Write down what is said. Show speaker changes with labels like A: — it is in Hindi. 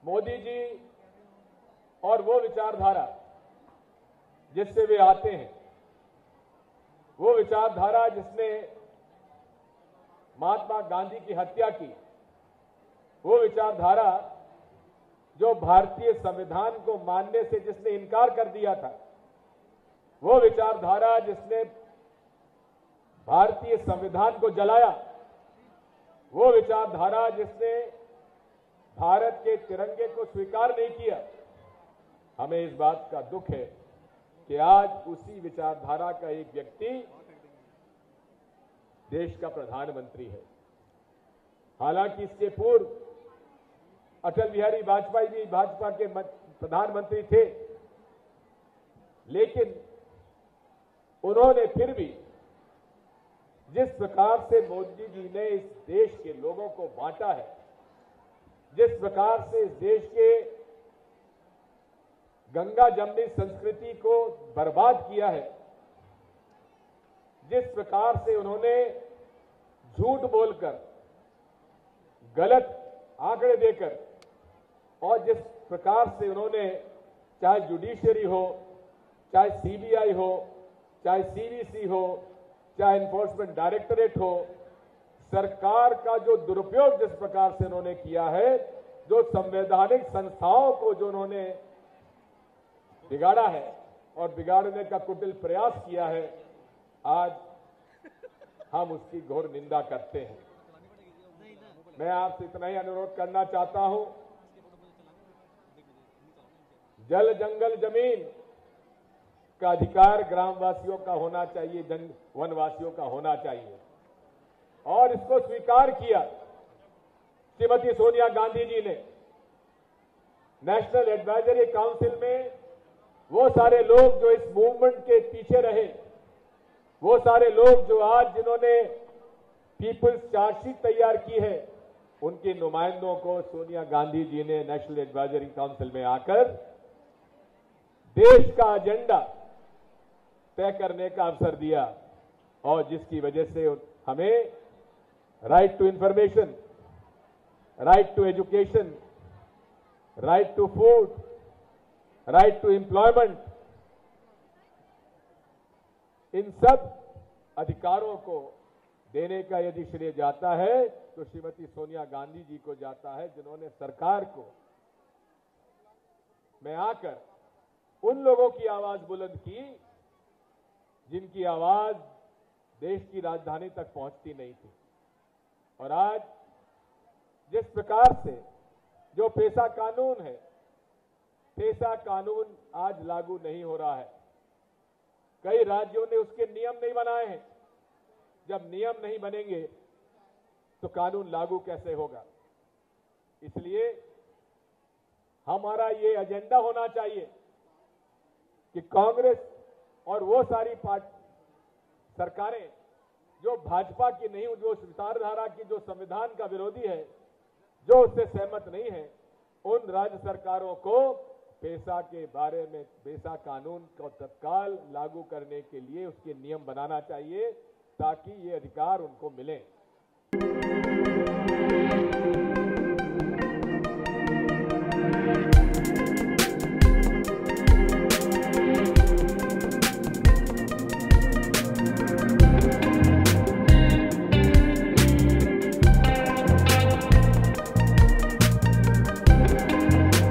A: मोदी जी और वो विचारधारा जिससे वे आते हैं, वो विचारधारा जिसने महात्मा गांधी की हत्या की, वो विचारधारा जो भारतीय संविधान को मानने से जिसने इनकार कर दिया था, वो विचारधारा जिसने भारतीय संविधान को जलाया, वो विचारधारा जिसने भारत के तिरंगे को स्वीकार नहीं किया। हमें इस बात का दुख है कि आज उसी विचारधारा का एक व्यक्ति देश का प्रधानमंत्री है। हालांकि इसके पूर्व अटल बिहारी वाजपेयी जी भाजपा के प्रधानमंत्री थे, लेकिन उन्होंने फिर भी जिस प्रकार से मोदी जी ने इस देश के लोगों को बांटा है, जिस प्रकार से इस देश के गंगा जमनी संस्कृति को बर्बाद किया है, जिस प्रकार से उन्होंने झूठ बोलकर, गलत आंकड़े देकर और जिस प्रकार से उन्होंने चाहे जुडिशरी हो, चाहे सीबीआई हो, चाहे सीवीसी हो, चाहे एनफोर्समेंट डायरेक्टरेट हो, सरकार का जो दुरुपयोग जिस प्रकार से उन्होंने किया है, जो संवैधानिक संस्थाओं को जो उन्होंने बिगाड़ा है और बिगाड़ने का कुटिल प्रयास किया है, आज हम उसकी घोर निंदा करते हैं। मैं आपसे इतना ही अनुरोध करना चाहता हूं, जल जंगल जमीन का अधिकार ग्रामवासियों का होना चाहिए, वनवासियों का होना चाहिए, और इसको स्वीकार किया श्रीमती सोनिया गांधी जी ने। नेशनल एडवाइजरी काउंसिल में वो सारे लोग जो इस मूवमेंट के पीछे रहे, वो सारे लोग जो आज जिन्होंने पीपुल्स चार्जशीट तैयार की है, उनके नुमाइंदों को सोनिया गांधी जी ने नेशनल एडवाइजरी काउंसिल में आकर देश का एजेंडा तय करने का अवसर दिया, और जिसकी वजह से हमें right to information, right to education, right to food, right to employment, इन सब अधिकारों को देने का यदि श्रेय जाता है तो श्रीमती सोनिया गांधी जी को जाता है, जिन्होंने सरकार को में आकर उन लोगों की आवाज बुलंद की जिनकी आवाज देश की राजधानी तक पहुंचती नहीं थी। और आज जिस प्रकार से जो पेशा कानून है, पेशा कानून आज लागू नहीं हो रहा है। कई राज्यों ने उसके नियम नहीं बनाए हैं। जब नियम नहीं बनेंगे तो कानून लागू कैसे होगा? इसलिए हमारा ये एजेंडा होना चाहिए कि कांग्रेस और वो सारी सरकारें जो भाजपा की नहीं, जो विचारधारा की, जो संविधान का विरोधी है, जो उससे सहमत नहीं है, उन राज्य सरकारों को पेशा के बारे में, पेशा कानून को तत्काल लागू करने के लिए उसके नियम बनाना चाहिए ताकि ये अधिकार उनको मिले।